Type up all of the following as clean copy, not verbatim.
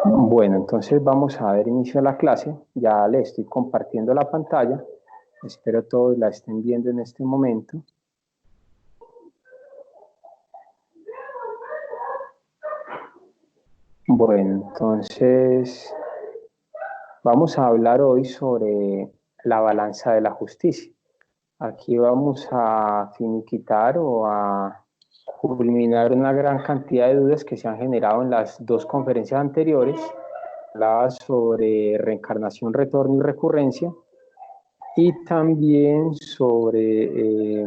Bueno, entonces vamos a dar inicio a la clase. Ya le estoy compartiendo la pantalla. Espero todos la estén viendo en este momento. Bueno, entonces vamos a hablar hoy sobre la balanza de la justicia. Aquí vamos a finiquitar o a culminar una gran cantidad de dudas que se han generado en las dos conferencias anteriores. Hablaba sobre reencarnación, retorno y recurrencia, y también sobre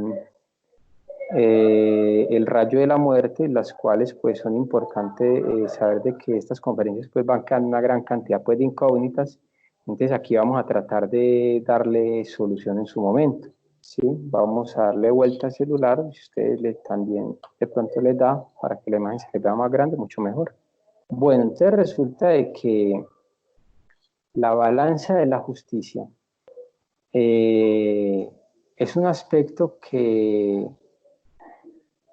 el rayo de la muerte, las cuales pues son importantes saber de que estas conferencias pues van a una gran cantidad pues de incógnitas. Entonces aquí vamos a tratar de darle solución en su momento, ¿sí? Vamos a darle vuelta al celular, si ustedes también de pronto les da para que la imagen se les vea más grande, mucho mejor. Bueno, entonces resulta de que la balanza de la justicia es un aspecto que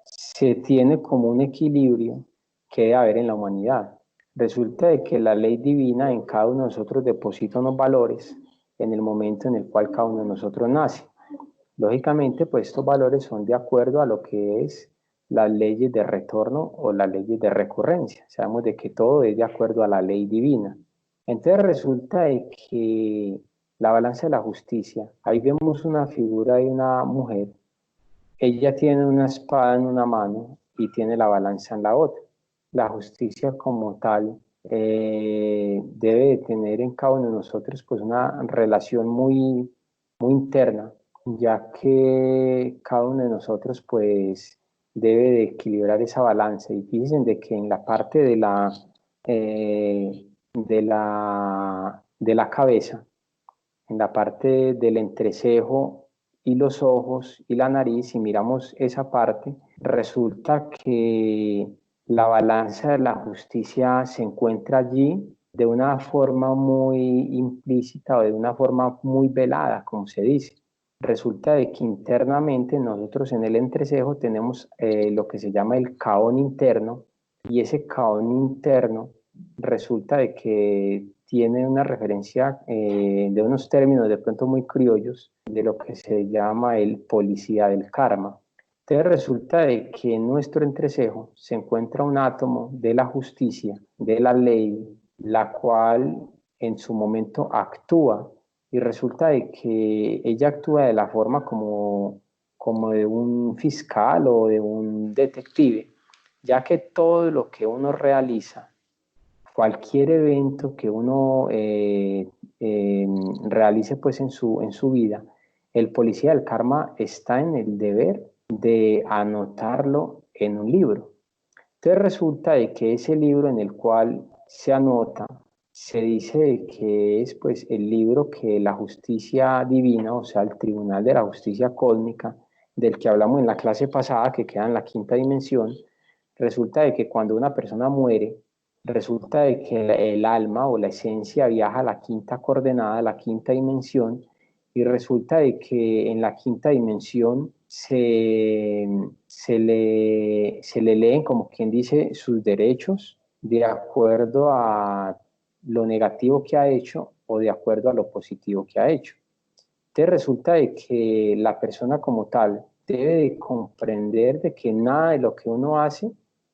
se tiene como un equilibrio que debe haber en la humanidad. Resulta de que la ley divina en cada uno de nosotros deposita unos valores en el momento en el cual cada uno de nosotros nace. Lógicamente, pues estos valores son de acuerdo a lo que es las leyes de retorno o las leyes de recurrencia. Sabemos de que todo es de acuerdo a la ley divina. Entonces resulta de que la balanza de la justicia, ahí vemos una figura de una mujer. Ella tiene una espada en una mano y tiene la balanza en la otra. La justicia como tal debe de tener en cada uno de nosotros pues una relación muy, muy interna, ya que cada uno de nosotros pues debe de equilibrar esa balanza. Y dicen de que en la parte de la cabeza, en la parte del entrecejo y los ojos y la nariz, si miramos esa parte, resulta que la balanza de la justicia se encuentra allí de una forma muy implícita o de una forma muy velada, como se dice. Resulta de que internamente nosotros en el entrecejo tenemos lo que se llama el caón interno, y ese caón interno resulta de que tiene una referencia de unos términos de pronto muy criollos de lo que se llama el policía del karma. Entonces resulta de que en nuestro entrecejo se encuentra un átomo de la justicia, de la ley, la cual en su momento actúa, y resulta de que ella actúa de la forma como de un fiscal o de un detective, ya que todo lo que uno realiza, cualquier evento que uno realice pues en su vida, el policía del karma está en el deber de anotarlo en un libro. Entonces resulta de que ese libro en el cual se anota, se dice de que es pues el libro que la justicia divina, o sea, el tribunal de la justicia cósmica, del que hablamos en la clase pasada, que queda en la quinta dimensión. Resulta de que cuando una persona muere, resulta de que el alma o la esencia viaja a la quinta coordenada, la quinta dimensión, y resulta de que en la quinta dimensión se le leen, como quien dice, sus derechos de acuerdo a lo negativo que ha hecho o de acuerdo a lo positivo que ha hecho. Entonces resulta de que la persona como tal debe de comprender de que nada de lo que uno hace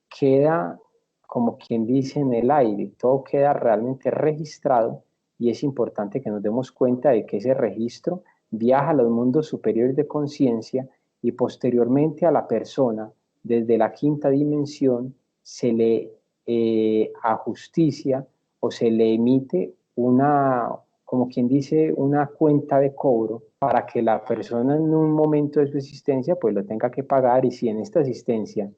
queda, como quien dice, en el aire, todo queda realmente registrado, y es importante que nos demos cuenta de que ese registro viaja a los mundos superiores de conciencia, y posteriormente a la persona, desde la quinta dimensión, se le ajusticia o se le emite una, como quien dice, una cuenta de cobro para que la persona en un momento de su existencia pues lo tenga que pagar, y si en esta existencia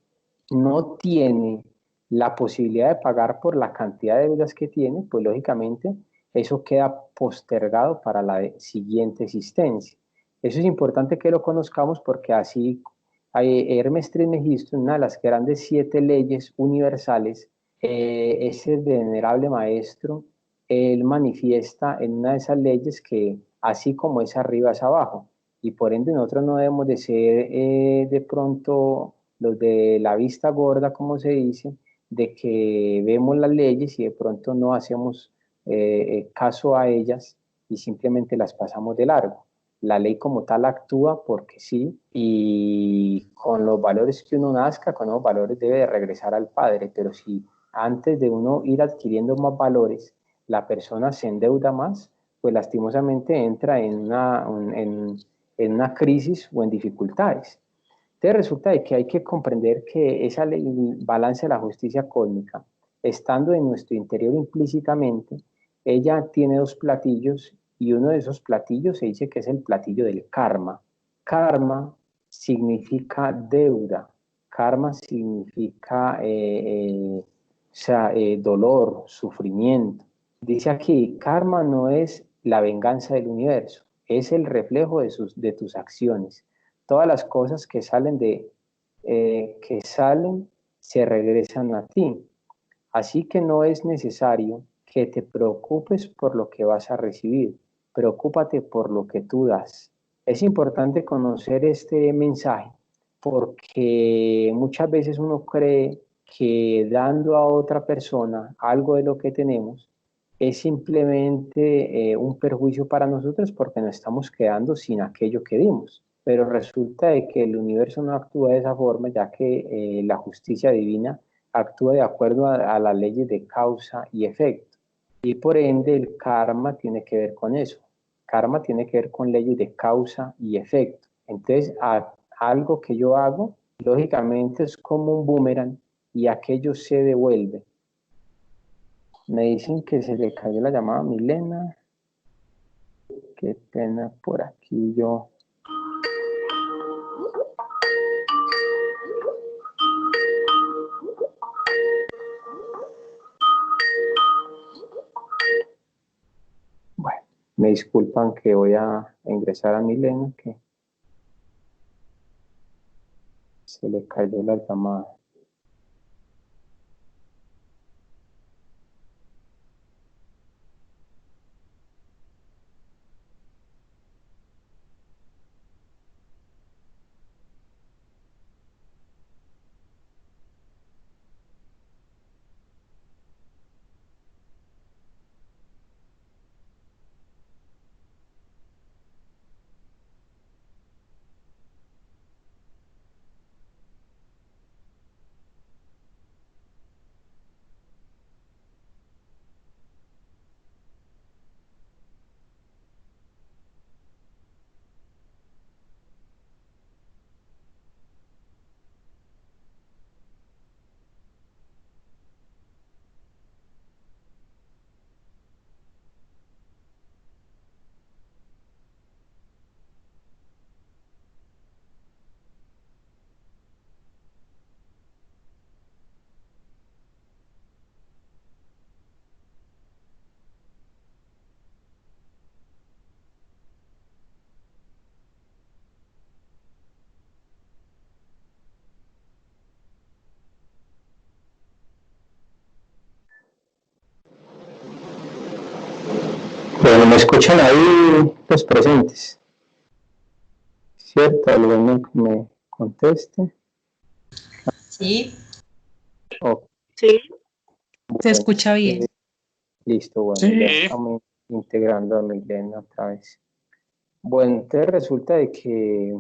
no tiene la posibilidad de pagar por la cantidad de deudas que tiene, pues lógicamente eso queda postergado para la siguiente existencia. Eso es importante que lo conozcamos, porque así Hermes Trismegisto, una de las grandes 7 leyes universales, ese venerable maestro él manifiesta en una de esas leyes que así como es arriba es abajo, y por ende nosotros no debemos de ser de pronto los de la vista gorda, como se dice, de que vemos las leyes y de pronto no hacemos caso a ellas y simplemente las pasamos de largo. La ley como tal actúa porque sí, y con los valores que uno nazca, con los valores debe de regresar al Padre, pero si antes de uno ir adquiriendo más valores, la persona se endeuda más, pues lastimosamente entra en una crisis o en dificultades. Entonces resulta de que hay que comprender que esa ley, el balance de la justicia cósmica, estando en nuestro interior implícitamente, ella tiene dos platillos y uno de esos platillos se dice que es el platillo del karma. Karma significa deuda, karma significa dolor, sufrimiento. Dice aquí, karma no es la venganza del universo, es el reflejo de tus acciones. Todas las cosas que salen se regresan a ti. Así que no es necesario que te preocupes por lo que vas a recibir, preocúpate por lo que tú das. Es importante conocer este mensaje porque muchas veces uno cree que dando a otra persona algo de lo que tenemos es simplemente un perjuicio para nosotros porque nos estamos quedando sin aquello que dimos. Pero resulta de que el universo no actúa de esa forma, ya que la justicia divina actúa de acuerdo a las leyes de causa y efecto. Y por ende el karma tiene que ver con eso. Karma tiene que ver con leyes de causa y efecto. Entonces, algo que yo hago, lógicamente es como un boomerang y aquello se devuelve. Me dicen que se le cayó la llamada a Milena. Qué pena por aquí yo. Bueno, me disculpan que voy a ingresar a Milena, que se le cayó la llamada. Bueno, me escuchan ahí los presentes, ¿cierto? Alguno que me conteste. Sí. Oh, Sí. bueno, Se escucha bien. Listo, bueno, Sí. ya estamos integrando a Milena otra vez. Bueno, entonces resulta de que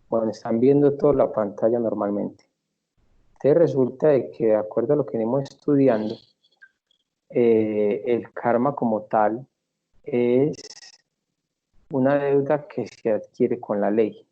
bueno, están viendo toda la pantalla normalmente. Entonces resulta de que de acuerdo a lo que venimos estudiando, el karma como tal es una deuda que se adquiere con la ley.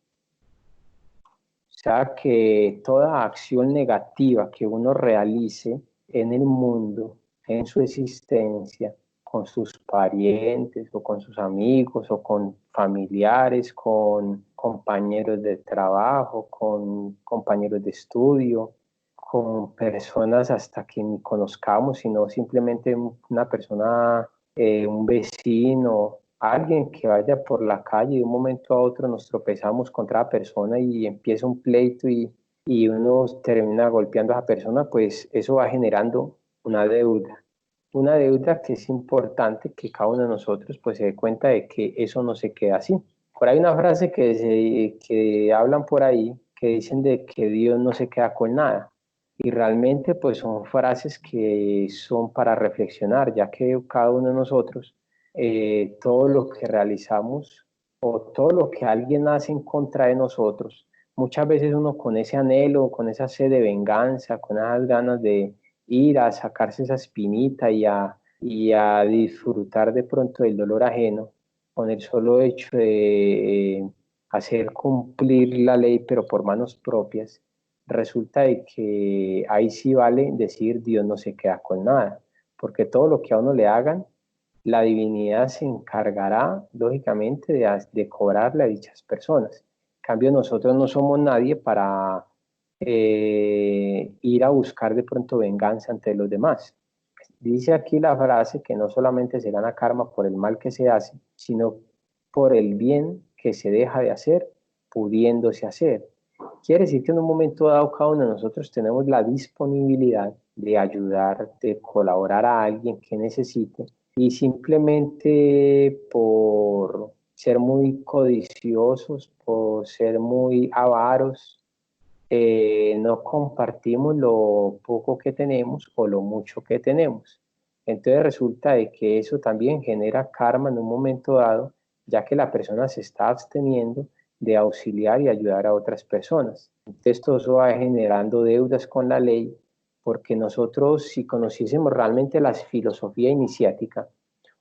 O sea que toda acción negativa que uno realice en el mundo, en su existencia, con sus parientes o con sus amigos o con familiares, con compañeros de trabajo, con compañeros de estudio, con personas hasta que ni conozcamos, sino simplemente una persona, un vecino, alguien que vaya por la calle y de un momento a otro nos tropezamos contra la persona y empieza un pleito y uno termina golpeando a esa persona, pues eso va generando una deuda. Una deuda que es importante que cada uno de nosotros pues se dé cuenta de que eso no se queda así. Por ahí una frase que hablan por ahí, que dicen de que Dios no se queda con nada. Y realmente pues son frases que son para reflexionar, ya que cada uno de nosotros, todo lo que realizamos o todo lo que alguien hace en contra de nosotros, muchas veces uno con ese anhelo, con esa sed de venganza, con esas ganas de ir a sacarse esa espinita y a disfrutar de pronto del dolor ajeno, con el solo hecho de hacer cumplir la ley, pero por manos propias, resulta de que ahí sí vale decir Dios no se queda con nada, porque todo lo que a uno le hagan, la divinidad se encargará, lógicamente, de cobrarle a dichas personas. En cambio, nosotros no somos nadie para ir a buscar de pronto venganza ante los demás. Dice aquí la frase que no solamente se gana karma por el mal que se hace, sino por el bien que se deja de hacer, pudiéndose hacer. Quiere decir que en un momento dado cada uno de nosotros tenemos la disponibilidad de ayudar, de colaborar a alguien que necesite y simplemente por ser muy codiciosos, por ser muy avaros, no compartimos lo poco que tenemos o lo mucho que tenemos. Entonces resulta de que eso también genera karma en un momento dado, ya que la persona se está absteniendo de auxiliar y ayudar a otras personas. Entonces todo eso va generando deudas con la ley, porque nosotros si conociésemos realmente la filosofía iniciática,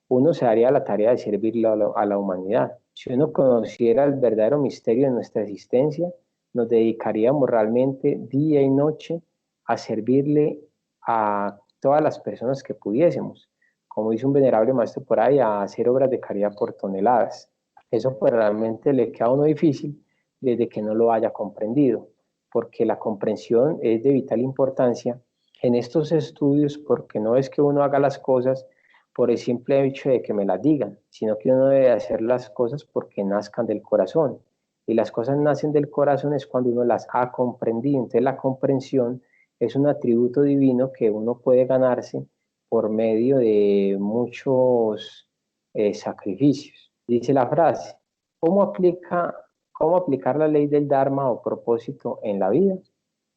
uno se daría la tarea de servirle a la humanidad. Si uno conociera el verdadero misterio de nuestra existencia, nos dedicaríamos realmente día y noche a servirle a todas las personas que pudiésemos. Como dice un venerable maestro por ahí, a hacer obras de caridad por toneladas. Eso pues realmente le queda a uno difícil desde que no lo haya comprendido, porque la comprensión es de vital importancia en estos estudios, porque no es que uno haga las cosas por el simple hecho de que me las digan, sino que uno debe hacer las cosas porque nazcan del corazón. Y las cosas nacen del corazón es cuando uno las ha comprendido. Entonces la comprensión es un atributo divino que uno puede ganarse por medio de muchos sacrificios. Dice la frase, ¿cómo aplicar la ley del Dharma o propósito en la vida?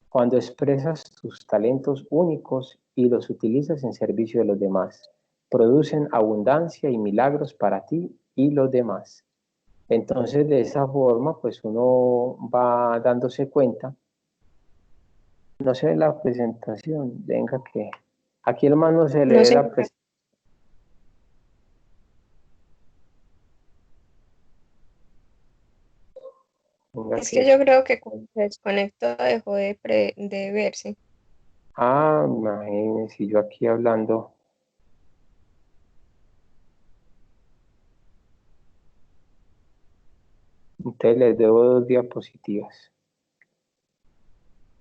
Cuando expresas tus talentos únicos y los utilizas en servicio de los demás, producen abundancia y milagros para ti y los demás. Entonces, de esa forma, pues uno va dándose cuenta. No se ve la presentación, venga que aquí hermano se No lee sé. la presentación. Venga Es que, que yo creo que cuando se desconectó dejó de verse. imagínense yo aquí hablando. Entonces les debo 2 diapositivas.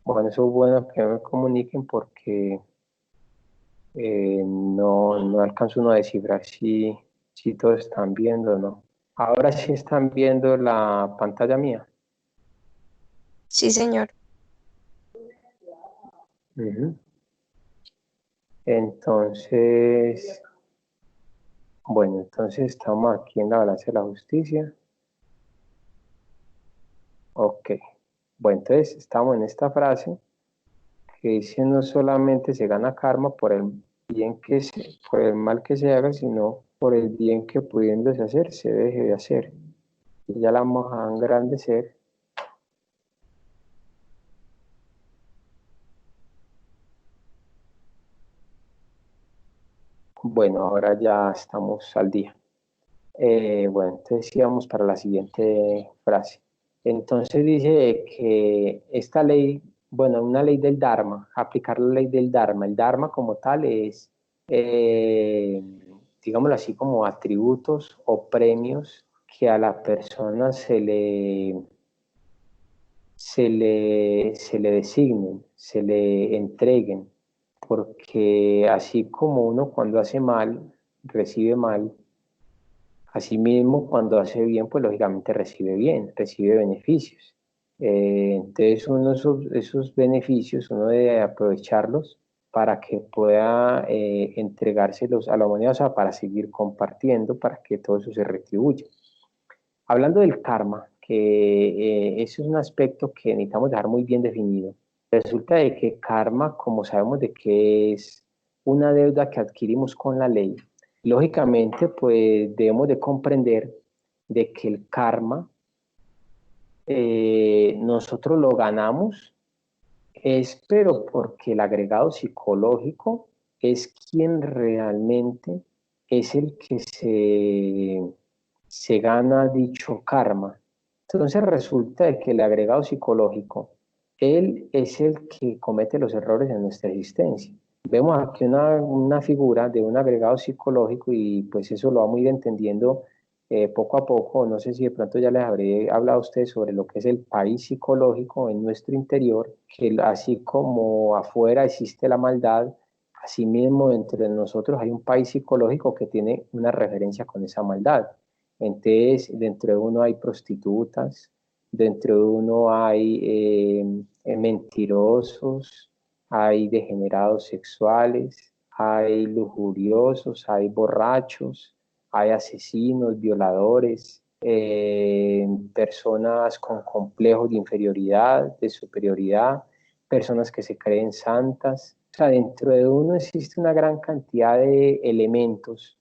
Bueno, eso es bueno que me comuniquen porque no alcanzo uno a descifrar si todos están viendo o no. Ahora sí están viendo la pantalla mía. Sí, señor. Ujú. Entonces, bueno, entonces estamos aquí en la balanza de la justicia. Ok. Bueno, entonces estamos en esta frase que dice no solamente se gana karma por el por el mal que se haga, sino por el bien que pudiéndose hacer, se deje de hacer. Y ya la vamos a engrandecer. Bueno, ahora ya estamos al día. Bueno, entonces íbamos para la siguiente frase. Entonces dice que esta ley, bueno, una ley del Dharma, aplicar la ley del Dharma. El Dharma como tal es, digámoslo así, como atributos o premios que a la persona se le designen, se le entreguen, porque así como uno cuando hace mal, recibe mal, asimismo cuando hace bien, pues lógicamente recibe bien, recibe beneficios. Entonces uno esos beneficios uno debe aprovecharlos para que pueda entregárselos a la humanidad, o sea, para seguir compartiendo, para que todo eso se retribuya. Hablando del karma, que ese es un aspecto que necesitamos dejar muy bien definido. Resulta de que karma, como sabemos de que es una deuda que adquirimos con la ley, lógicamente pues debemos de comprender de que el karma nosotros lo ganamos, es pero porque el agregado psicológico es quien realmente es el que se gana dicho karma. Entonces resulta de que el agregado psicológico, él es el que comete los errores en nuestra existencia. Vemos aquí una figura de un agregado psicológico y pues eso lo vamos a ir entendiendo poco a poco. No sé si de pronto ya les habré hablado a ustedes sobre lo que es el país psicológico en nuestro interior, que así como afuera existe la maldad, asimismo entre nosotros hay un país psicológico que tiene una referencia con esa maldad. Entonces, dentro de uno hay prostitutas, dentro de uno hay mentirosos, hay degenerados sexuales, hay lujuriosos, hay borrachos, hay asesinos, violadores, personas con complejos de inferioridad, de superioridad, personas que se creen santas. O sea, dentro de uno existe una gran cantidad de elementos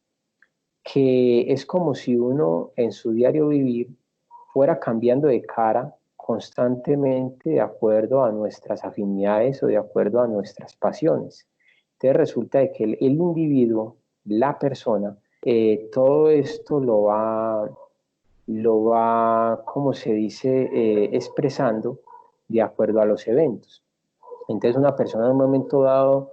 que es como si uno en su diario vivir fuera cambiando de cara constantemente de acuerdo a nuestras afinidades o de acuerdo a nuestras pasiones. Entonces resulta de que el individuo, la persona, todo esto como se dice, expresando de acuerdo a los eventos. Entonces una persona en un momento dado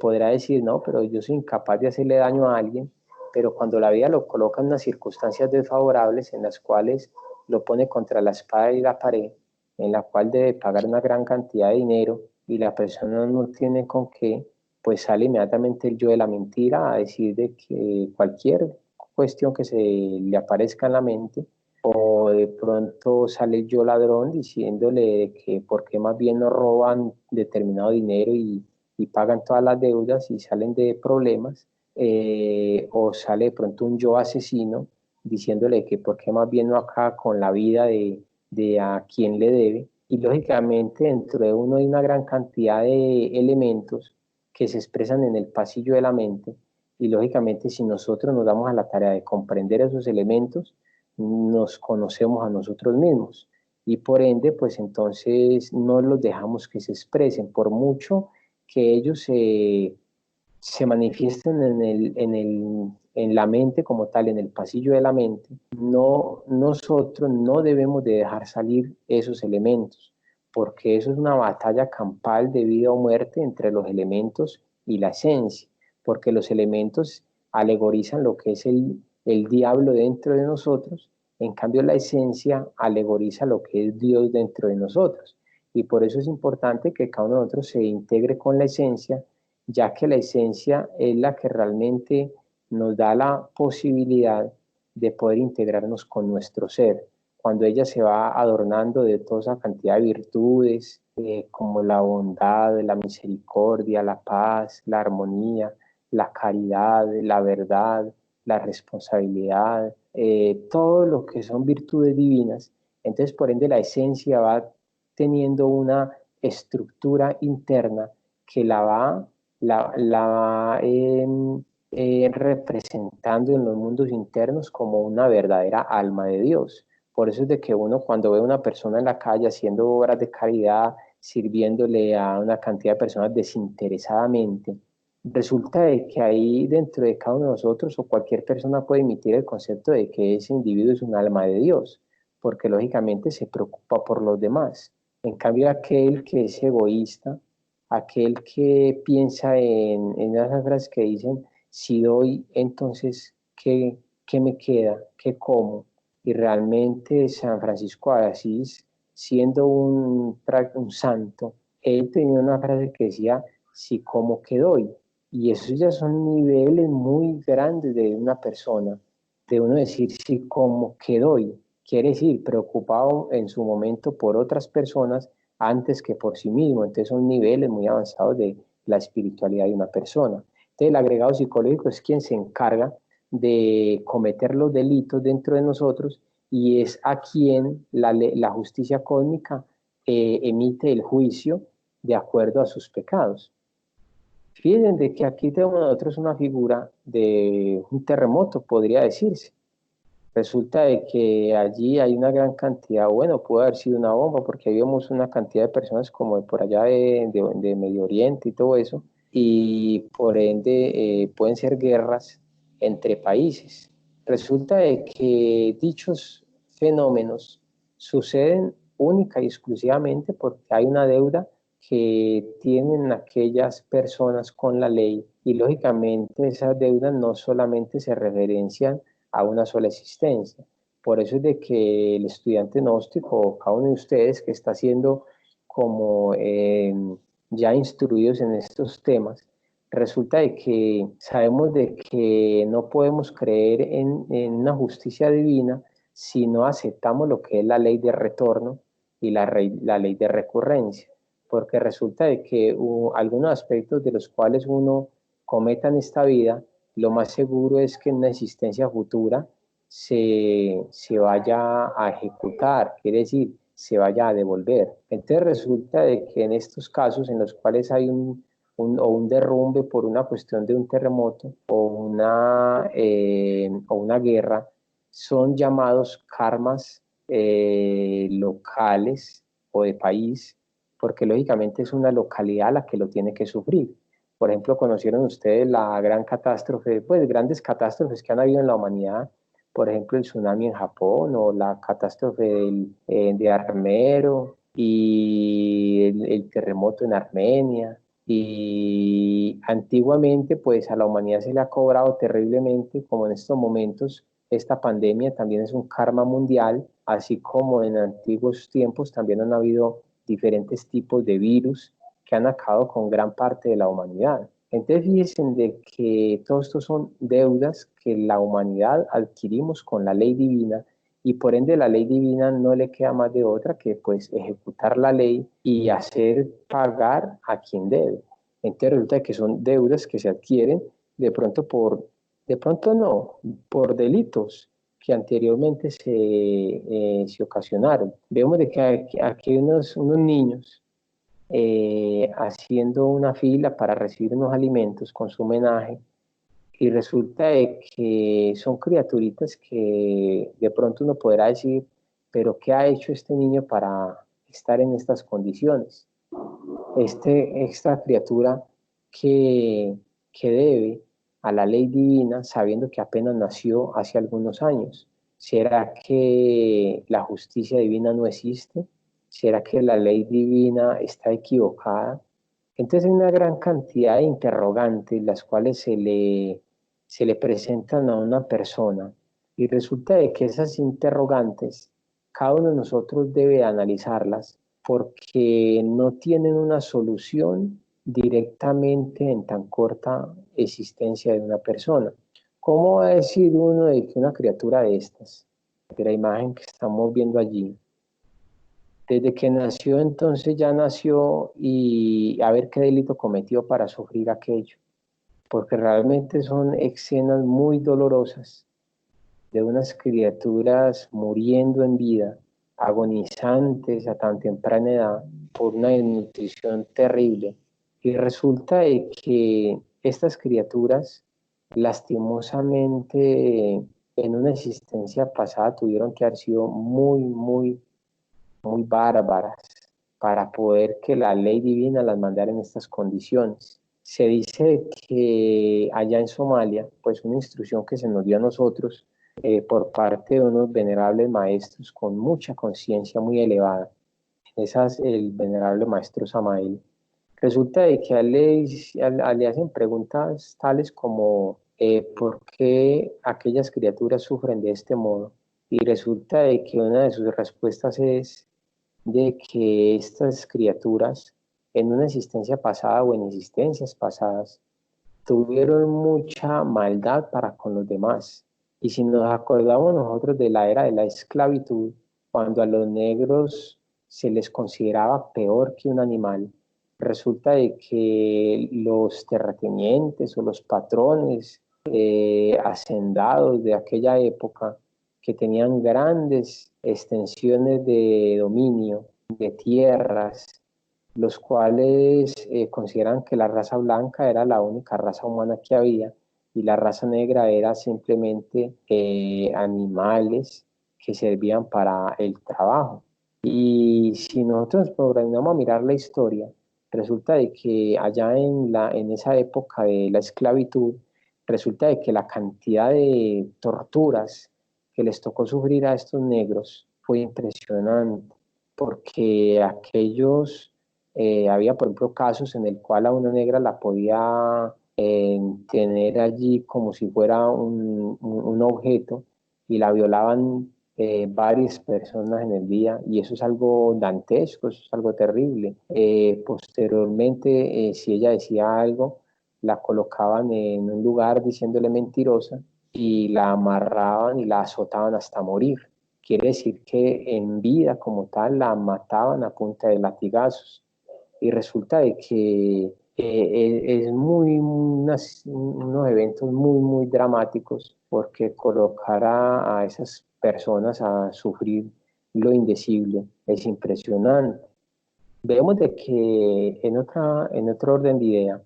podrá decir, no, pero yo soy incapaz de hacerle daño a alguien, pero cuando la vida lo coloca en unas circunstancias desfavorables en las cuales lo pone contra la espada y la pared, en la cual debe pagar una gran cantidad de dinero y la persona no tiene con qué, pues sale inmediatamente el yo de la mentira a decir de que cualquier cuestión que se le aparezca en la mente o de pronto sale el yo ladrón diciéndole que por qué más bien no roban determinado dinero y pagan todas las deudas y salen de problemas, o sale de pronto un yo asesino diciéndole que por qué más bien no acaba con la vida de a quien le debe. Y lógicamente dentro de uno hay una gran cantidad de elementos que se expresan en el pasillo de la mente y lógicamente si nosotros nos damos a la tarea de comprender esos elementos, nos conocemos a nosotros mismos y por ende, pues entonces no los dejamos que se expresen, por mucho que ellos se manifiesten en la mente como tal, en el pasillo de la mente, no, nosotros no debemos de dejar salir esos elementos, porque eso es una batalla campal de vida o muerte entre los elementos y la esencia, porque los elementos alegorizan lo que es el diablo dentro de nosotros, en cambio la esencia alegoriza lo que es Dios dentro de nosotros. Y por eso es importante que cada uno de nosotros se integre con la esencia, ya que la esencia es la que realmente nos da la posibilidad de poder integrarnos con nuestro ser. Cuando ella se va adornando de toda esa cantidad de virtudes, como la bondad, la misericordia, la paz, la armonía, la caridad, la verdad, la responsabilidad, todo lo que son virtudes divinas. Entonces, por ende, la esencia va teniendo una estructura interna que la va representando en los mundos internos como una verdadera alma de Dios. Por eso es de que uno cuando ve a una persona en la calle haciendo obras de caridad, sirviéndole a una cantidad de personas desinteresadamente, resulta de que ahí dentro de cada uno de nosotros o cualquier persona puede emitir el concepto de que ese individuo es un alma de Dios, porque lógicamente se preocupa por los demás. En cambio, aquel que es egoísta, aquel que piensa en esas frases que dicen, si doy, entonces, ¿qué me queda? ¿Qué como? Y realmente San Francisco de Asís, siendo un santo, él tenía una frase que decía, si como, ¿qué doy? Y esos ya son niveles muy grandes de una persona, de uno decir, sí, como, ¿qué doy? quiere decir preocupado en su momento por otras personas antes que por sí mismo. Entonces son niveles muy avanzados de la espiritualidad de una persona. Entonces el agregado psicológico es quien se encarga de cometer los delitos dentro de nosotros y es a quien la justicia cósmica emite el juicio de acuerdo a sus pecados. Fíjense que aquí tenemos nosotros una figura de un terremoto, podría decirse. Resulta de que allí hay una gran cantidad, bueno, puede haber sido una bomba, porque vimos una cantidad de personas como de por allá de Medio Oriente y todo eso, y por ende pueden ser guerras entre países. Resulta de que dichos fenómenos suceden única y exclusivamente porque hay una deuda que tienen aquellas personas con la ley y lógicamente esas deudas no solamente se referencian a una sola existencia. Por eso es de que el estudiante gnóstico, o cada uno de ustedes que está siendo como ya instruidos en estos temas, resulta de que sabemos de que no podemos creer en una justicia divina si no aceptamos lo que es la ley de retorno y la ley de recurrencia, porque resulta de que algunos aspectos de los cuales uno cometa en esta vida, lo más seguro es que en una existencia futura se vaya a ejecutar, quiere decir, se vaya a devolver. Entonces resulta de que en estos casos en los cuales hay un derrumbe por una cuestión de un terremoto o una guerra, son llamados karmas locales o de país, porque lógicamente es una localidad la que lo tiene que sufrir. Por ejemplo, conocieron ustedes la gran catástrofe, pues grandes catástrofes que han habido en la humanidad, por ejemplo, el tsunami en Japón o la catástrofe de Armero y el terremoto en Armenia. Y antiguamente, pues a la humanidad se le ha cobrado terriblemente, como en estos momentos, esta pandemia también es un karma mundial, así como en antiguos tiempos también han habido diferentes tipos de virus que han acabado con gran parte de la humanidad. Entonces fíjense de que todos estos son deudas que la humanidad adquirimos con la ley divina y por ende la ley divina no le queda más de otra que pues ejecutar la ley y hacer pagar a quien debe. Entonces resulta que son deudas que se adquieren de pronto no, por delitos que anteriormente se ocasionaron. Vemos de que aquí hay unos niños haciendo una fila para recibir unos alimentos con su homenaje y resulta de que son criaturitas que de pronto uno podrá decir, pero ¿qué ha hecho este niño para estar en estas condiciones? Esta criatura que, que debe a la ley divina sabiendo que apenas nació hace algunos años. ¿Será que la justicia divina no existe? ¿Será que la ley divina está equivocada? Entonces hay una gran cantidad de interrogantes las cuales se le presentan a una persona y resulta de que esas interrogantes cada uno de nosotros debe analizarlas porque no tienen una solución directamente en tan corta existencia de una persona. ¿Cómo va a decir uno de que una criatura de estas, de la imagen que estamos viendo allí, desde que nació entonces ya nació y a ver qué delito cometió para sufrir aquello? Porque realmente son escenas muy dolorosas de unas criaturas muriendo en vida, agonizantes a tan temprana edad por una desnutrición terrible. Y resulta de que estas criaturas, lastimosamente, en una existencia pasada tuvieron que haber sido muy bárbaras para poder que la ley divina las mandara en estas condiciones. Se dice que allá en Somalia, pues una instrucción que se nos dio a nosotros por parte de unos venerables maestros con mucha conciencia muy elevada, esas el venerable maestro Samael, resulta de que le hacen preguntas tales como ¿por qué aquellas criaturas sufren de este modo? Y resulta de que una de sus respuestas es de que estas criaturas en una existencia pasada o en existencias pasadas tuvieron mucha maldad para con los demás Y si nos acordamos nosotros de la era de la esclavitud, cuando a los negros se les consideraba peor que un animal, resulta de que los terratenientes o los patrones hacendados de aquella época, que tenían grandes extensiones de dominio, de tierras, los cuales consideran que la raza blanca era la única raza humana que había y la raza negra era simplemente animales que servían para el trabajo. Y si nosotros programamos a mirar la historia, resulta de que allá en esa época de la esclavitud, resulta de que la cantidad de torturas que les tocó sufrir a estos negros fue impresionante, porque aquellos, había por ejemplo casos en el cual a una negra la podía tener allí como si fuera un objeto y la violaban varias personas en el día y eso es algo dantesco, eso es algo terrible. Posteriormente, si ella decía algo, la colocaban en un lugar diciéndole mentirosa y la amarraban y la azotaban hasta morir. Quiere decir que en vida como tal la mataban a punta de latigazos y resulta de que es unos eventos muy dramáticos porque colocar a esas personas a sufrir lo indecible es impresionante. Vemos de que en otro orden de idea,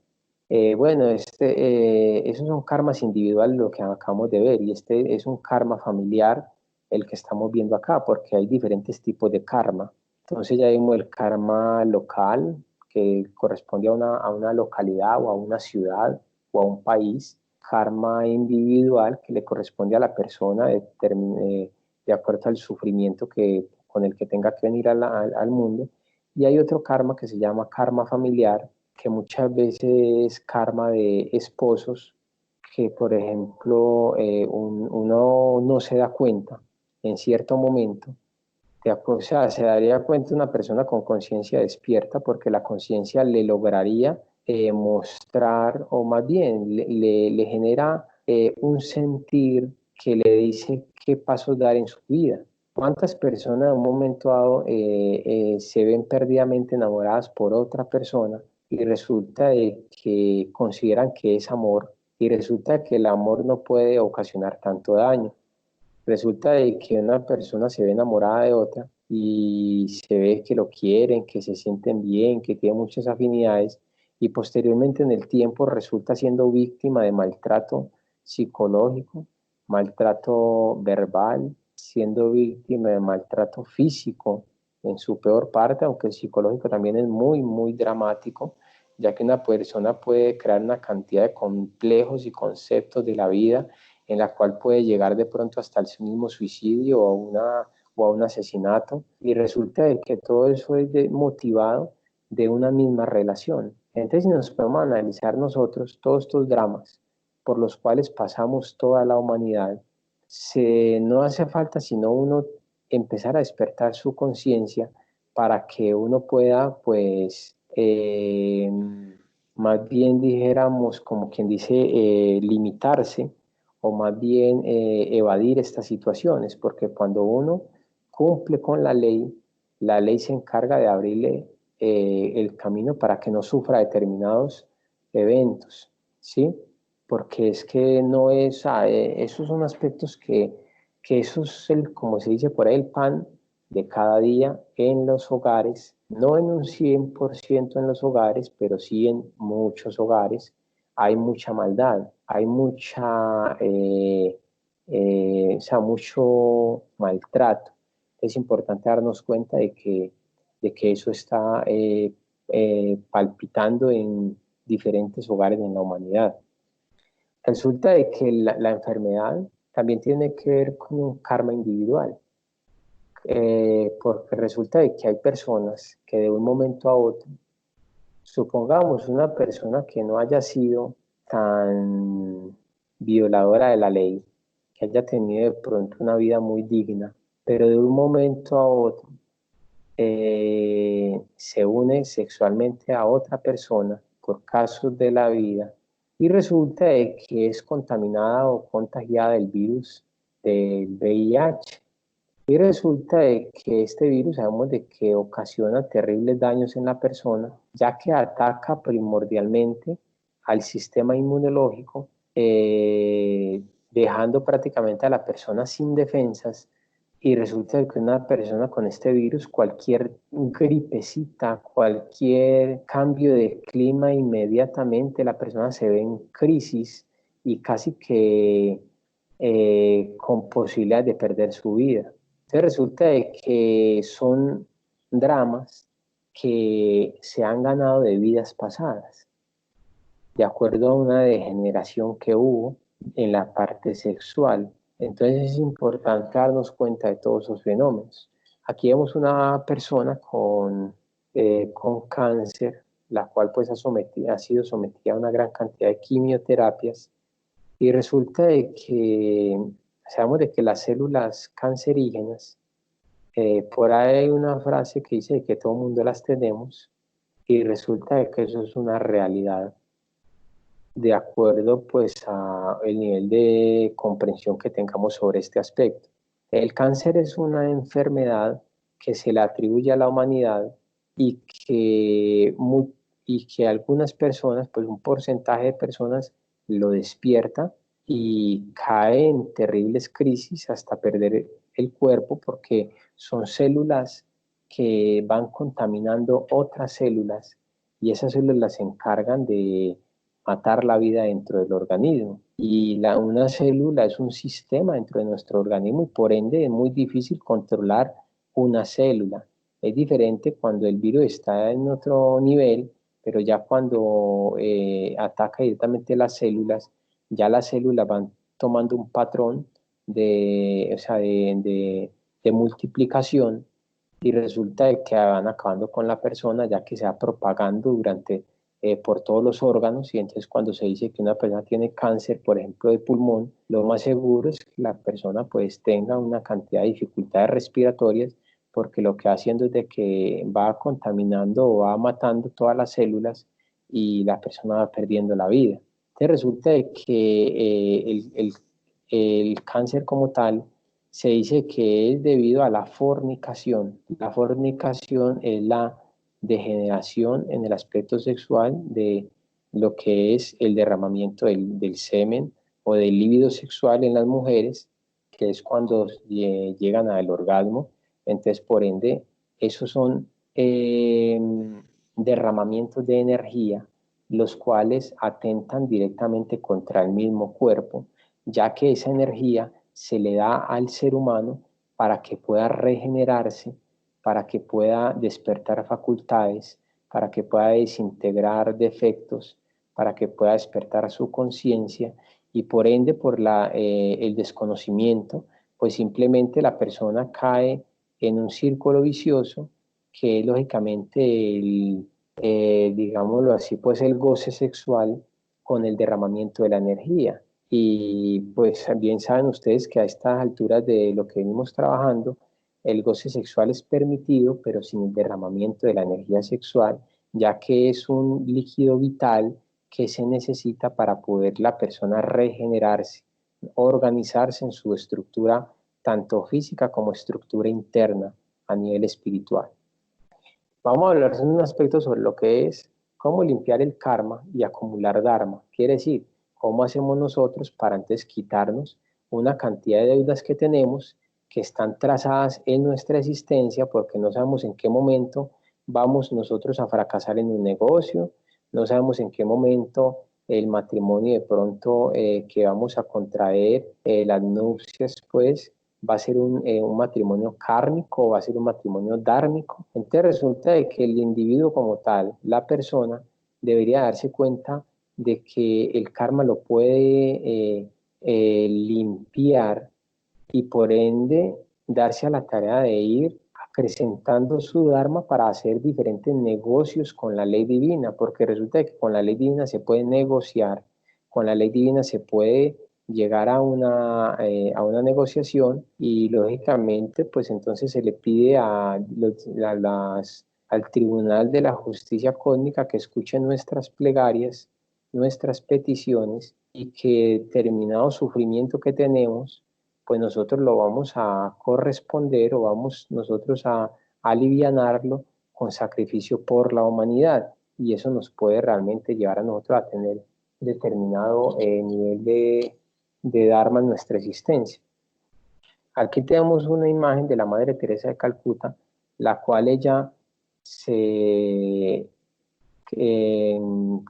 bueno, esos son karmas individuales lo que acabamos de ver y este es un karma familiar el que estamos viendo acá porque hay diferentes tipos de karma. Entonces ya vimos el karma local que corresponde a una localidad o a una ciudad o a un país. Karma individual que le corresponde a la persona de acuerdo al sufrimiento con el que tenga que venir al mundo. Y hay otro karma que se llama karma familiar, que muchas veces es karma de esposos, que por ejemplo uno no se da cuenta en cierto momento. O sea, se daría cuenta una persona con conciencia despierta porque la conciencia le lograría mostrar, o más bien le genera un sentir que le dice qué pasos dar en su vida. ¿Cuántas personas en un momento dado se ven perdidamente enamoradas por otra persona y resulta de que consideran que es amor y resulta que el amor no puede ocasionar tanto daño? Resulta de que una persona se ve enamorada de otra y se ve que lo quieren, que se sienten bien, que tienen muchas afinidades y posteriormente en el tiempo resulta siendo víctima de maltrato psicológico, maltrato verbal, siendo víctima de maltrato físico en su peor parte, aunque el psicológico también es muy dramático, ya que una persona puede crear una cantidad de complejos y conceptos de la vida en la cual puede llegar de pronto hasta el mismo suicidio o a un asesinato, y resulta de que todo eso es motivado de una misma relación. Entonces, si nos podemos analizar nosotros todos estos dramas por los cuales pasamos toda la humanidad, no hace falta sino uno empezar a despertar su conciencia para que uno pueda, pues, más bien dijéramos, como quien dice, limitarse o más bien evadir estas situaciones, porque cuando uno cumple con la ley se encarga de abrirle el camino para que no sufra determinados eventos, ¿sí? Porque es que no es, esos son aspectos que eso es el, como se dice por ahí, el pan de cada día en los hogares, no en un 100% en los hogares, pero sí en muchos hogares hay mucha maldad, hay o sea, mucho maltrato. Es importante darnos cuenta de que eso está palpitando en diferentes hogares en la humanidad. Resulta de que la enfermedad también tiene que ver con un karma individual, porque resulta de que hay personas que de un momento a otro, supongamos una persona que no haya sido tan violadora de la ley, que haya tenido de pronto una vida muy digna, pero de un momento a otro se une sexualmente a otra persona por casos de la vida y resulta de que es contaminada o contagiada del virus del VIH. Y resulta de que este virus sabemos de que ocasiona terribles daños en la persona, ya que ataca primordialmente al sistema inmunológico, dejando prácticamente a la persona sin defensas. Y resulta que una persona con este virus, cualquier gripecita, cualquier cambio de clima, inmediatamente la persona se ve en crisis y casi que con posibilidad de perder su vida. Entonces resulta de que son dramas que se han ganado de vidas pasadas, de acuerdo a una degeneración que hubo en la parte sexual. Entonces es importante darnos cuenta de todos esos fenómenos. Aquí vemos una persona con cáncer, la cual pues ha sido sometida a una gran cantidad de quimioterapias y resulta de que sabemos de que las células cancerígenas, por ahí hay una frase que dice que todo el mundo las tenemos y resulta de que eso es una realidad de acuerdo pues a el nivel de comprensión que tengamos sobre este aspecto. El cáncer es una enfermedad que se le atribuye a la humanidad y y que algunas personas, pues un porcentaje de personas lo despierta y cae en terribles crisis hasta perder el cuerpo porque son células que van contaminando otras células y esas células se encargan de matar la vida dentro del organismo. Y una célula es un sistema dentro de nuestro organismo y por ende es muy difícil controlar una célula. Es diferente cuando el virus está en otro nivel, pero ya cuando ataca directamente ya las células van tomando un patrón o sea, de multiplicación y resulta de que van acabando con la persona ya que se va propagando por todos los órganos y entonces cuando se dice que una persona tiene cáncer, por ejemplo, de pulmón, lo más seguro es que la persona pues tenga una cantidad de dificultades respiratorias porque lo que va haciendo es de que va contaminando o va matando todas las células y la persona va perdiendo la vida. Entonces resulta de que el cáncer como tal se dice que es debido a la fornicación. La fornicación es la degeneración en el aspecto sexual de lo que es el derramamiento del semen o del líbido sexual en las mujeres, que es cuando llegan al orgasmo. Entonces, por ende, esos son derramamientos de energía, los cuales atentan directamente contra el mismo cuerpo, ya que esa energía se le da al ser humano para que pueda regenerarse, para que pueda despertar facultades, para que pueda desintegrar defectos, para que pueda despertar su conciencia y por ende por el desconocimiento, pues simplemente la persona cae en un círculo vicioso que es lógicamente digámoslo así, pues el goce sexual con el derramamiento de la energía. Y pues bien saben ustedes que a estas alturas de lo que venimos trabajando, el goce sexual es permitido, pero sin el derramamiento de la energía sexual, ya que es un líquido vital que se necesita para poder la persona regenerarse, organizarse en su estructura tanto física como estructura interna a nivel espiritual. Vamos a hablar de un aspecto sobre lo que es cómo limpiar el karma y acumular dharma. Quiere decir, cómo hacemos nosotros para antes quitarnos una cantidad de deudas que tenemos que están trazadas en nuestra existencia porque no sabemos en qué momento vamos nosotros a fracasar en un negocio, no sabemos en qué momento el matrimonio de pronto que vamos a contraer, las nupcias, pues va a ser un matrimonio kármico o va a ser un matrimonio dármico. Entonces resulta de que el individuo como tal, la persona, debería darse cuenta de que el karma lo puede limpiar y por ende darse a la tarea de ir acrecentando su dharma para hacer diferentes negocios con la ley divina, porque resulta que con la ley divina se puede negociar, con la ley divina se puede llegar a una negociación y lógicamente pues entonces se le pide al Tribunal de la Justicia Cósmica que escuche nuestras plegarias, nuestras peticiones y que determinado sufrimiento que tenemos pues nosotros lo vamos a corresponder o vamos nosotros a alivianarlo con sacrificio por la humanidad, y eso nos puede realmente llevar a nosotros a tener determinado nivel de Dharma en nuestra existencia. Aquí tenemos una imagen de la Madre Teresa de Calcuta, la cual ella se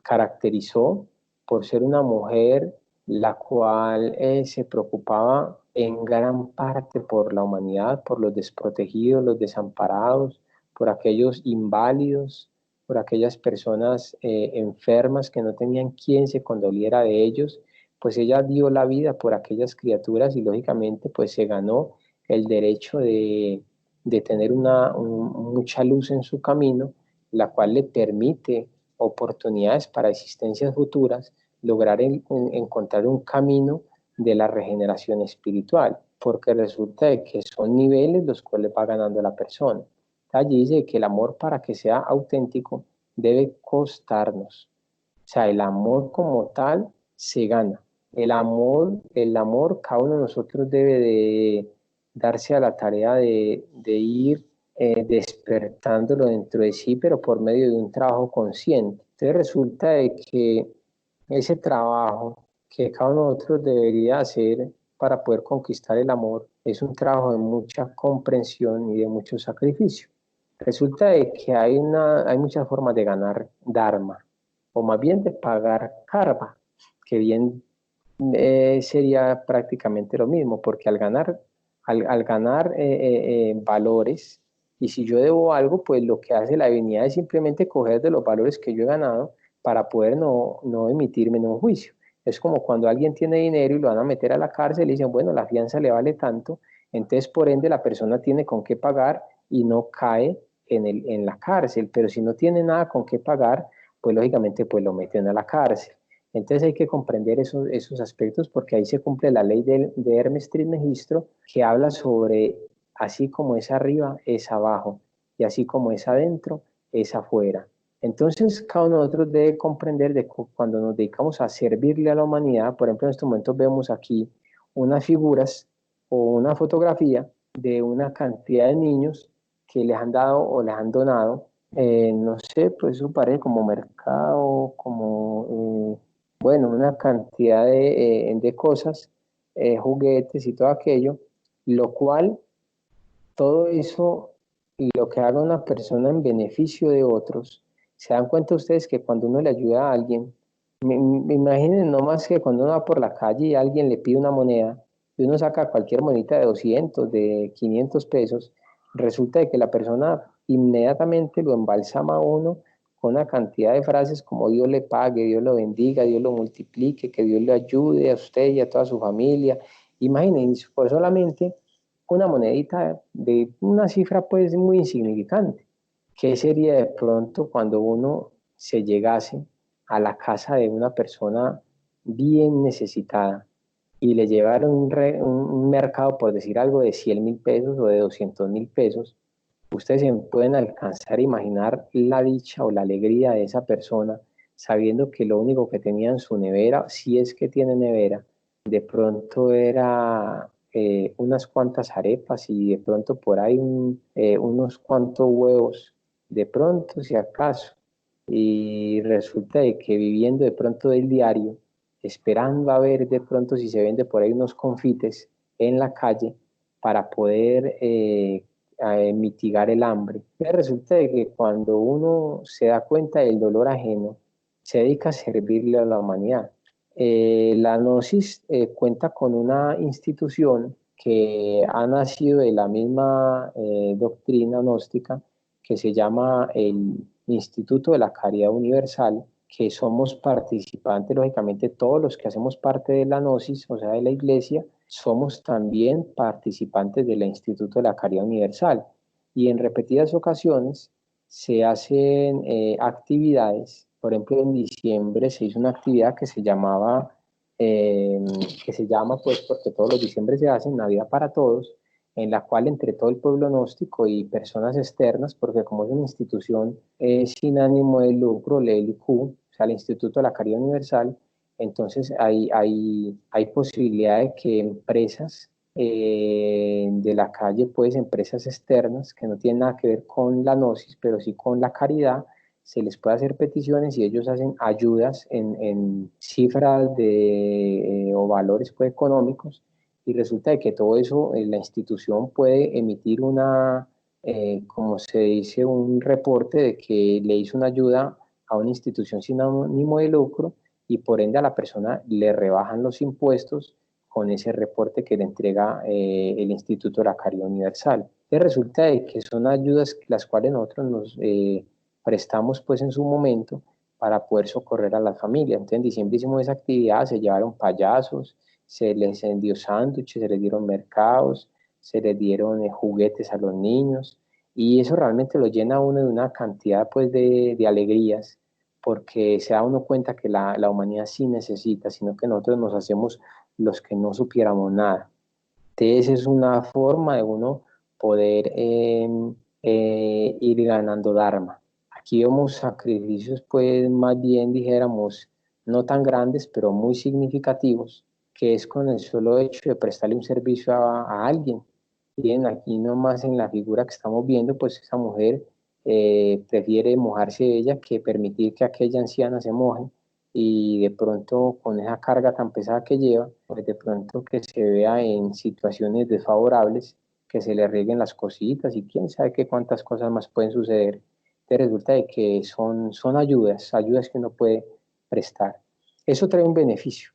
caracterizó por ser una mujer la cual se preocupaba en gran parte por la humanidad, por los desprotegidos, los desamparados, por aquellos inválidos, por aquellas personas enfermas que no tenían quien se condoliera de ellos. Pues ella dio la vida por aquellas criaturas y lógicamente pues se ganó el derecho de tener mucha luz en su camino, la cual le permite oportunidades para existencias futuras, lograr encontrar un camino de la regeneración espiritual, porque resulta de que son niveles los cuales va ganando la persona. Allí dice que el amor, para que sea auténtico, debe costarnos. O sea, el amor como tal se gana. El amor, cada uno de nosotros debe de darse a la tarea de ir despertándolo dentro de sí, pero por medio de un trabajo consciente. Entonces resulta de que ese trabajo que cada uno de nosotros debería hacer para poder conquistar el amor es un trabajo de mucha comprensión y de mucho sacrificio. Resulta de que hay muchas formas de ganar dharma, o más bien de pagar karma, que bien sería prácticamente lo mismo, porque al ganar valores, y si yo debo algo, pues lo que hace la divinidad es simplemente coger de los valores que yo he ganado para poder no emitirme en un juicio. Es como cuando alguien tiene dinero y lo van a meter a la cárcel y dicen, bueno, la fianza le vale tanto, entonces por ende la persona tiene con qué pagar y no cae en la cárcel, pero si no tiene nada con qué pagar, pues lógicamente pues lo meten a la cárcel. Entonces hay que comprender esos aspectos, porque ahí se cumple la ley de Hermes Trismegisto, que habla sobre así como es arriba, es abajo, y así como es adentro, es afuera. Entonces cada uno de nosotros debe comprender de cuando nos dedicamos a servirle a la humanidad. Por ejemplo, en estos momentos vemos aquí unas figuras o una fotografía de una cantidad de niños que les han dado o les han donado, no sé, pues eso parece como mercado, como bueno, una cantidad de cosas, juguetes y todo aquello, lo cual todo eso y lo que haga una persona en beneficio de otros, se dan cuenta ustedes que cuando uno le ayuda a alguien, me imaginen nomás que cuando uno va por la calle y alguien le pide una moneda, y uno saca cualquier monedita de 200, de 500 pesos, resulta de que la persona inmediatamente lo embalsama a uno con una cantidad de frases como Dios le pague, Dios lo bendiga, Dios lo multiplique, que Dios le ayude a usted y a toda su familia. Imagínense, por solamente una monedita de una cifra pues muy insignificante. ¿Qué sería de pronto cuando uno se llegase a la casa de una persona bien necesitada y le llevaron un mercado, por decir algo, de 100.000 pesos o de 200.000 pesos? Ustedes se pueden alcanzar a imaginar la dicha o la alegría de esa persona sabiendo que lo único que tenía en su nevera, si es que tiene nevera, de pronto era unas cuantas arepas y de pronto por ahí unos cuantos huevos, de pronto si acaso. Y resulta de que viviendo de pronto del diario, esperando a ver de pronto si se vende por ahí unos confites en la calle para poder mitigar el hambre. Pero resulta de que cuando uno se da cuenta del dolor ajeno, se dedica a servirle a la humanidad. La Gnosis cuenta con una institución que ha nacido de la misma doctrina gnóstica, que se llama el Instituto de la Caridad Universal, que somos participantes, lógicamente todos los que hacemos parte de la Gnosis, o sea, de la Iglesia, somos también participantes del Instituto de la Caridad Universal. Y en repetidas ocasiones se hacen actividades. Por ejemplo, en diciembre se hizo una actividad eh, que se llama, pues porque todos los diciembre se hacen, Navidad para Todos, en la cual entre todo el pueblo gnóstico y personas externas, porque como es una institución sin ánimo de lucro, el IQ, o sea, el Instituto de la Caridad Universal, entonces hay posibilidad de que empresas de la calle, pues empresas externas que no tienen nada que ver con la gnosis, pero sí con la caridad, se les puede hacer peticiones y ellos hacen ayudas en cifras o valores pues, económicos, y resulta de que todo eso la institución puede emitir como se dice, un reporte de que le hizo una ayuda a una institución sin ánimo de lucro, y por ende a la persona le rebajan los impuestos con ese reporte que le entrega el Instituto de la Caridad Universal. Entonces resulta de que son ayudas las cuales nosotros nos prestamos pues en su momento para poder socorrer a las familias. Entonces en diciembre hicimos esa actividad, se llevaron payasos, se les envió sándwiches, se les dieron mercados, se les dieron juguetes a los niños, y eso realmente lo llena a uno de una cantidad pues de alegrías, porque se da uno cuenta que la humanidad sí necesita, sino que nosotros nos hacemos los que no supiéramos nada. Entonces es una forma de uno poder ir ganando Dharma. Aquí vemos sacrificios, pues más bien dijéramos, no tan grandes, pero muy significativos, que es con el solo hecho de prestarle un servicio a alguien. Bien, aquí nomás en la figura que estamos viendo, pues esa mujer prefiere mojarse ella que permitir que aquella anciana se moje, y de pronto con esa carga tan pesada que lleva, pues de pronto que se vea en situaciones desfavorables, que se le rieguen las cositas y quién sabe qué cuántas cosas más pueden suceder. Te resulta de que son ayudas que uno puede prestar. Eso trae un beneficio.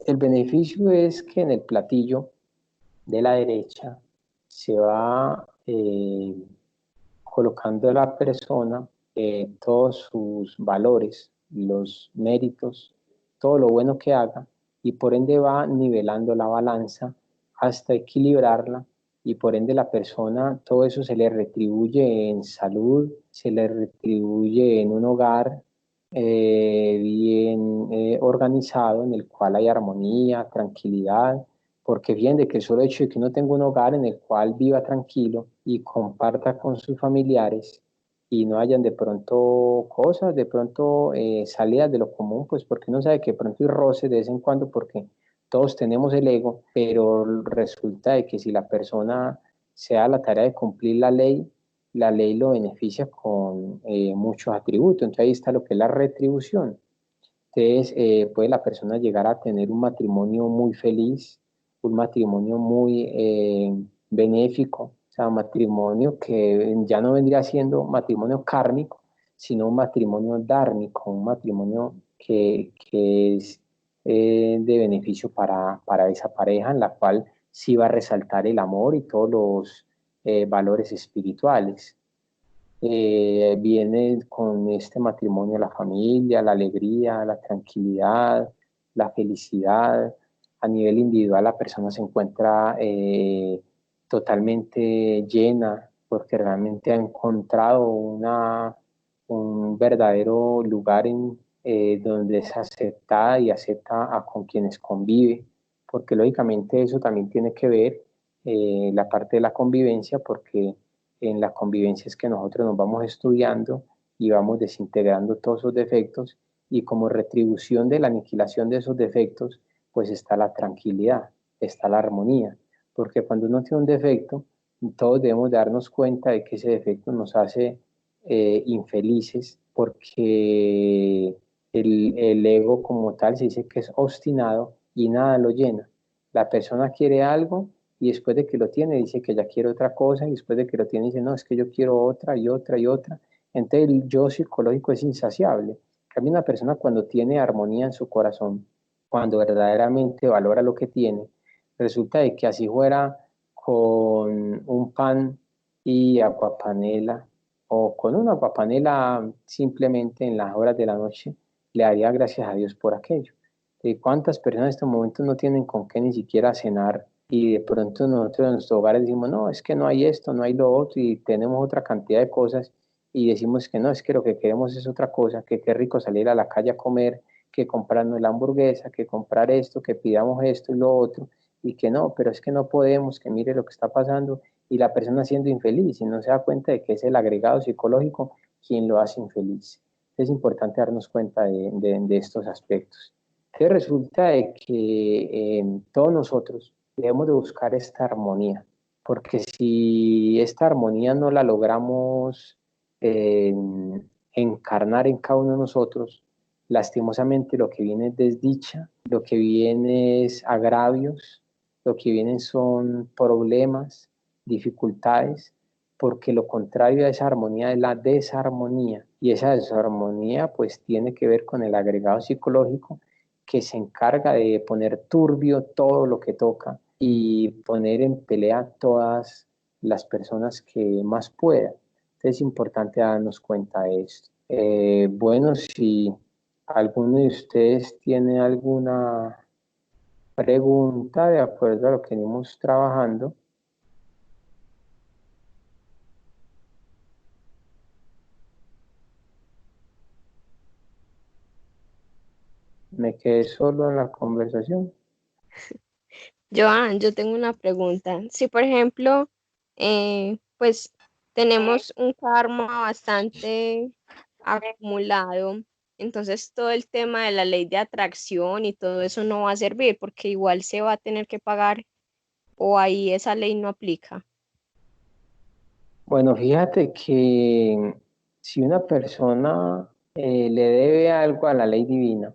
El beneficio es que en el platillo de la derecha se va colocando a la persona todos sus valores, los méritos, todo lo bueno que haga, y por ende va nivelando la balanza hasta equilibrarla, y por ende la persona, todo eso se le retribuye en salud, se le retribuye en un hogar bien organizado, en el cual hay armonía, tranquilidad, porque bien de que el solo hecho de que uno tenga un hogar en el cual viva tranquilo y comparta con sus familiares, y no hayan de pronto cosas, de pronto salidas de lo común, pues porque uno sabe que de pronto hay roces de vez en cuando, porque todos tenemos el ego, pero resulta de que si la persona se da la tarea de cumplir la ley lo beneficia con muchos atributos. Entonces ahí está lo que es la retribución. Entonces, puede la persona llegar a tener un matrimonio muy feliz, un matrimonio muy benéfico, o sea, un matrimonio que ya no vendría siendo matrimonio kármico, sino un matrimonio dármico, un matrimonio que es de beneficio para esa pareja, en la cual sí va a resaltar el amor y todos los valores espirituales. Viene con este matrimonio la familia, la alegría, la tranquilidad, la felicidad. A nivel individual la persona se encuentra totalmente llena, porque realmente ha encontrado un verdadero lugar donde es aceptada y acepta con quienes convive, porque lógicamente eso también tiene que ver la parte de la convivencia, porque en la convivencia es que nosotros nos vamos estudiando y vamos desintegrando todos esos defectos, y como retribución de la aniquilación de esos defectos, pues está la tranquilidad, está la armonía, porque cuando uno tiene un defecto, todos debemos darnos cuenta de que ese defecto nos hace infelices, porque el ego como tal se dice que es obstinado y nada lo llena. La persona quiere algo y después de que lo tiene dice que ya quiere otra cosa, y después de que lo tiene dice, no, es que yo quiero otra y otra y otra. Entonces el yo psicológico es insaciable. En cambio, una persona cuando tiene armonía en su corazón, cuando verdaderamente valora lo que tiene, resulta de que así fuera con un pan y aguapanela, o con una aguapanela simplemente en las horas de la noche, le daría gracias a Dios por aquello. ¿Cuántas personas en estos momentos no tienen con qué ni siquiera cenar, y de pronto nosotros en nuestros hogares decimos, no, es que no hay esto, no hay lo otro, y tenemos otra cantidad de cosas, y decimos que no, es que lo que queremos es otra cosa, que qué rico salir a la calle a comer, que comprarnos la hamburguesa, que comprar esto, que pidamos esto y lo otro, y que no, pero es que no podemos, que mire lo que está pasando, y la persona siendo infeliz y no se da cuenta de que es el agregado psicológico quien lo hace infeliz. Es importante darnos cuenta de estos aspectos. Que resulta de que todos nosotros debemos de buscar esta armonía, porque si esta armonía no la logramos encarnar en cada uno de nosotros, lastimosamente lo que viene es desdicha, lo que viene es agravios, lo que vienen son problemas, dificultades, porque lo contrario a esa armonía es la desarmonía, y esa desarmonía pues tiene que ver con el agregado psicológico que se encarga de poner turbio todo lo que toca y poner en pelea todas las personas que más puedan. Entonces es importante darnos cuenta de esto. Bueno, si alguno de ustedes tiene alguna pregunta de acuerdo a lo que venimos trabajando. Me quedé solo en la conversación. Joan, yo tengo una pregunta. Si, por ejemplo, pues tenemos un karma bastante acumulado, entonces todo el tema de la ley de atracción y todo eso no va a servir porque igual se va a tener que pagar o ahí esa ley no aplica. Bueno, fíjate que si una persona le debe algo a la ley divina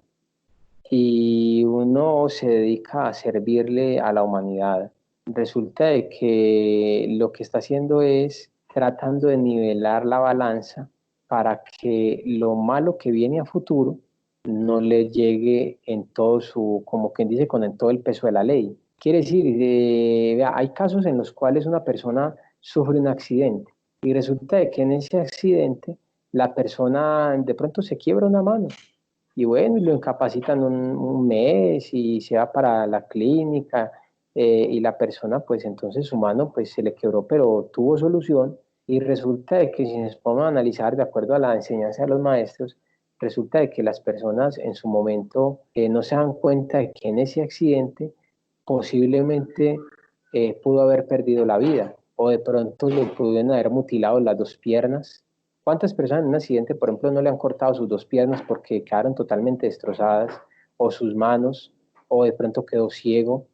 y uno se dedica a servirle a la humanidad, resulta de que lo que está haciendo es tratando de nivelar la balanza para que lo malo que viene a futuro no le llegue en todo su, como quien dice, con todo el peso de la ley. Quiere decir, hay casos en los cuales una persona sufre un accidente y resulta de que en ese accidente la persona de pronto se quiebra una mano y bueno, y lo incapacitan un mes y se va para la clínica y la persona pues entonces su mano pues se le quebró pero tuvo solución y resulta de que si nos podemos analizar de acuerdo a la enseñanza de los maestros, resulta de que las personas en su momento no se dan cuenta de que en ese accidente posiblemente pudo haber perdido la vida o de pronto le pudieron haber mutilado las dos piernas. ¿Cuántas personas en un accidente, por ejemplo, no le han cortado sus dos piernas porque quedaron totalmente destrozadas, o sus manos, o de pronto quedó ciego?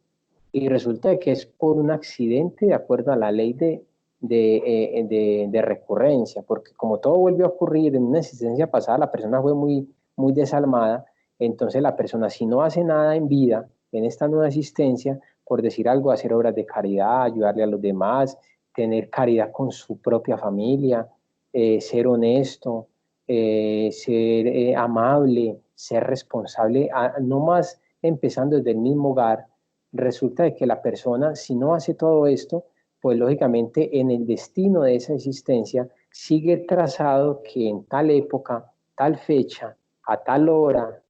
Y resulta que es por un accidente de acuerdo a la ley de recurrencia, porque como todo vuelve a ocurrir en una existencia pasada, la persona fue muy desalmada, entonces la persona si no hace nada en vida, en esta nueva existencia, por decir algo, hacer obras de caridad, ayudarle a los demás, tener caridad con su propia familia, ser honesto, ser amable, ser responsable, no más empezando desde el mismo hogar, resulta de que la persona, si no hace todo esto, pues lógicamente en el destino de esa existencia sigue trazado que en tal época, tal fecha, a tal hora,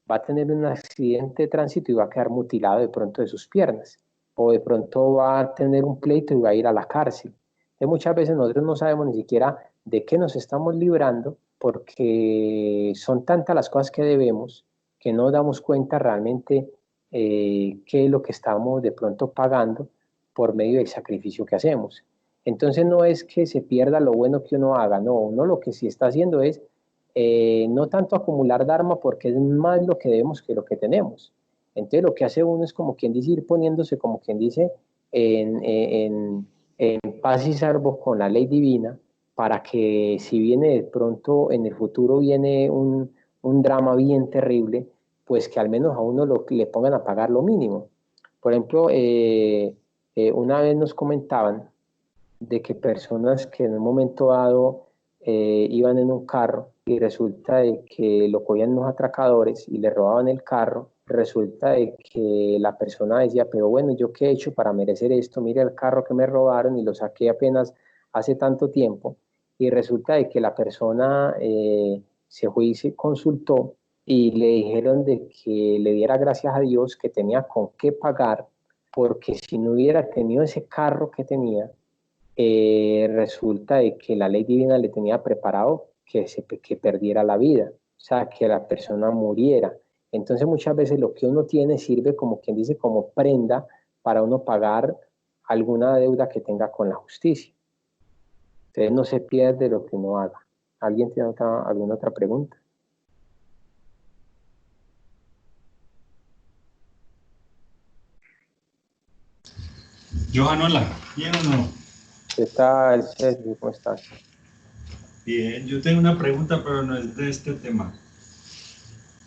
va a tener un accidente de tránsito y va a quedar mutilado de pronto de sus piernas, o de pronto va a tener un pleito y va a ir a la cárcel. Entonces, muchas veces nosotros no sabemos ni siquiera de qué nos estamos librando porque son tantas las cosas que debemos que no damos cuenta realmente qué es lo que estamos de pronto pagando por medio del sacrificio que hacemos. Entonces no es que se pierda lo bueno que uno haga, no, uno lo que sí está haciendo es no tanto acumular dharma porque es más lo que debemos que lo que tenemos. Entonces lo que hace uno es como quien dice ir poniéndose como quien dice en paz y salvo con la ley divina para que si viene de pronto en el futuro viene un drama bien terrible, pues que al menos a uno le pongan a pagar lo mínimo. Por ejemplo, una vez nos comentaban de que personas que en un momento dado iban en un carro y resulta de que lo cogían unos atracadores y le robaban el carro, resulta de que la persona decía, pero bueno, ¿yo qué he hecho para merecer esto? Mire el carro que me robaron y lo saqué apenas hace tanto tiempo. Y resulta de que la persona se fue y se consultó y le dijeron de que le diera gracias a Dios que tenía con qué pagar, porque si no hubiera tenido ese carro que tenía, resulta de que la ley divina le tenía preparado que perdiera la vida, o sea, que la persona muriera. Entonces muchas veces lo que uno tiene sirve como quien dice como prenda para uno pagar alguna deuda que tenga con la justicia. Entonces no se pierde lo que uno haga. ¿Alguien tiene alguna otra pregunta? Johan, hola, ¿bien o no? ¿Qué tal, Sergio? ¿Cómo estás? Bien, yo tengo una pregunta, pero no es de este tema.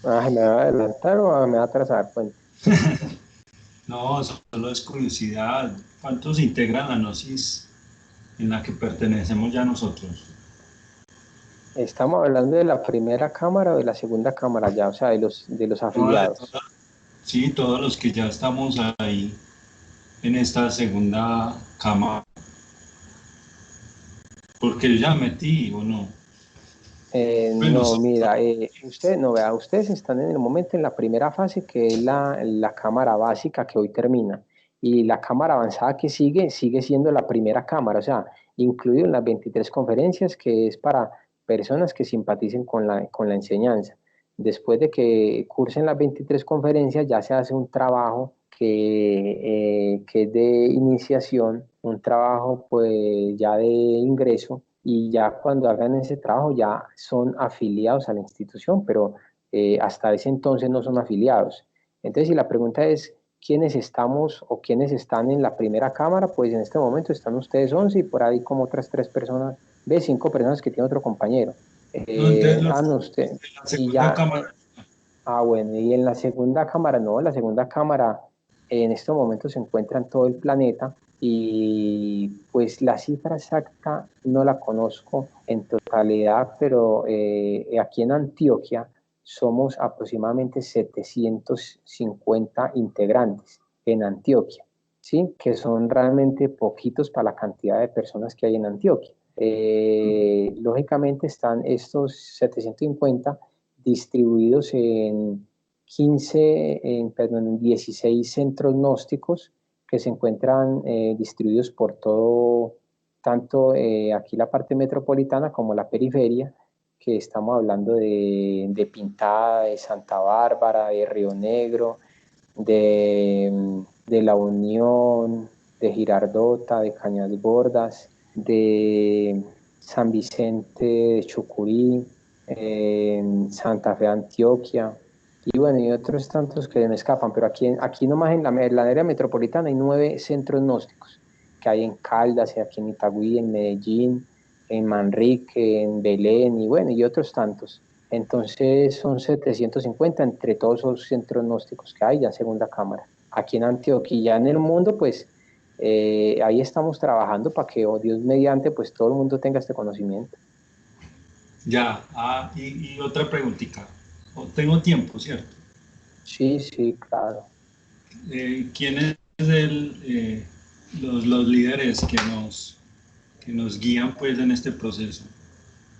¿Me va a adelantar o me va a atrasar? Cuente. No, solo es curiosidad. ¿Cuántos integran la Gnosis en la que pertenecemos ya nosotros? Estamos hablando de la primera cámara o de la segunda cámara ya, o sea, de los No, afiliados. sí, todos los que ya estamos ahí en esta segunda cama, porque yo ya metí o no. Bueno, No, mira, usted, no vea, ustedes están en el momento en la primera fase que es la cámara básica que hoy termina y la cámara avanzada que sigue siendo la primera cámara, o sea, incluido en las 23 conferencias que es para personas que simpaticen con la enseñanza. Después de que cursen las 23 conferencias ya se hace un trabajo que es de iniciación, un trabajo pues ya de ingreso y ya cuando hagan ese trabajo ya son afiliados a la institución, pero hasta ese entonces no son afiliados. Entonces, si la pregunta es quiénes estamos o quiénes están en la primera cámara, pues en este momento están ustedes 11 y por ahí como otras 3 personas, ve, 5 personas que tiene otro compañero. no, entonces los No, usted. de la Y segunda ya, cámara. bueno, y en la segunda cámara, no, la segunda cámara en estos momentos se encuentra en todo el planeta y pues la cifra exacta no la conozco en totalidad, pero aquí en Antioquia somos aproximadamente 750 integrantes en Antioquia, ¿sí? Que son realmente poquitos para la cantidad de personas que hay en Antioquia. Lógicamente están estos 750 distribuidos en 16 centros gnósticos que se encuentran distribuidos por todo, tanto aquí la parte metropolitana como la periferia, que estamos hablando de Pintada, de Santa Bárbara, de Río Negro, de La Unión, de Girardota, de Cañas Gordas, de San Vicente de Chucurí, Santa Fe, Antioquia, y bueno, y otros tantos que me escapan, pero aquí nomás en la área metropolitana hay 9 centros gnósticos, que hay en Caldas, aquí en Itagüí, en Medellín, en Manrique, en Belén, y bueno, y otros tantos. Entonces son 750 entre todos esos centros gnósticos que hay ya en segunda cámara. Aquí en Antioquia, en el mundo, pues ahí estamos trabajando para que, oh Dios mediante, pues todo el mundo tenga este conocimiento. Ya, y otra preguntita. Tengo tiempo, ¿cierto? Sí, sí, claro. ¿Quién es los líderes que nos guían pues en este proceso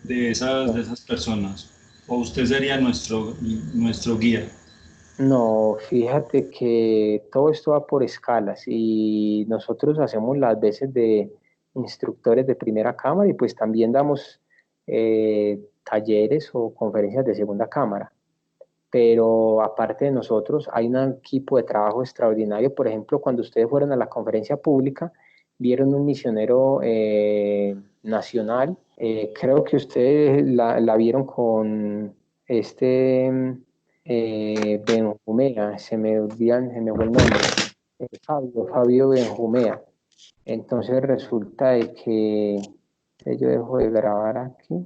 de esas personas? ¿O usted sería nuestro guía? No, fíjate que todo esto va por escalas y nosotros hacemos las veces de instructores de primera cámara y pues también damos talleres o conferencias de segunda cámara. Pero aparte de nosotros, hay un equipo de trabajo extraordinario. Por ejemplo, cuando ustedes fueron a la conferencia pública, vieron un misionero nacional. Creo que ustedes la vieron con este Benjumea, se me fue el nombre, Fabio Benjumea. Entonces resulta de que yo dejo de grabar aquí.